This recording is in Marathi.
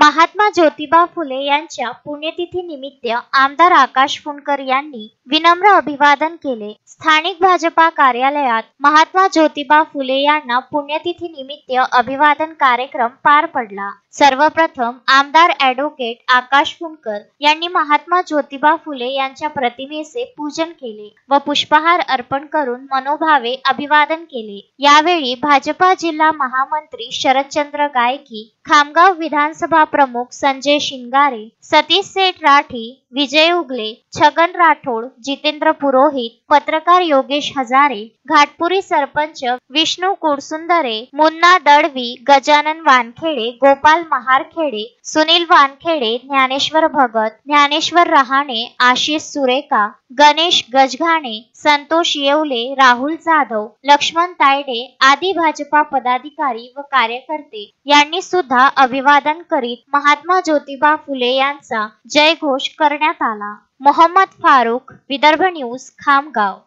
महात्मा ज्योतिबा फुले यांच्या पुण्यतिथी निमित्त आमदार आकाश फुंडकर यांनी विनम्र अभिवादन केले। स्थानिक भाजपा कार्यालयात महात्मा ज्योतिबा फुले यांना पुण्यतिथी निमित्त अभिवादन कार्यक्रम पार पडला। सर्वप्रथम आमदार ॲडव्होकेट आकाश फुंडकर यांनी महात्मा ज्योतिबा फुले यांच्या प्रतिमेचे पूजन केले व पुष्पहार अर्पण करून मनोभावे अभिवादन केले। यावेळी भाजपा जिल्हा महामंत्री शरदचंद्र गायकी, खामगाव विधानसभा प्रमुख संजय शिंगारे, सतीश सेठ राठी, विजय उगले, छगन राठोड, जितेंद्र पुरोहित, पत्रकार योगेश हजारे, घाटपुरी सरपंच विष्णू कुडसुंदरे, मुन्ना दळवी, गजानन वानखेडे, गोपाल महारखेडे, सुनील वानखेडे, ज्ञानेश्वर भगत, ज्ञानेश्वर रहाणे, आशिष सुरेखा, गणेश गजघाणे, संतोष येवले, राहुल जाधव, लक्ष्मण तायडे आदी भाजपा पदाधिकारी व कार्यकर्ते यांनी सुद्धा अभिवादन करीत महात्मा ज्योतिबा फुले यांचा जयघोष करण्यात आला। मोहम्मद फारूक, विदर्भ न्यूज, खामगाव।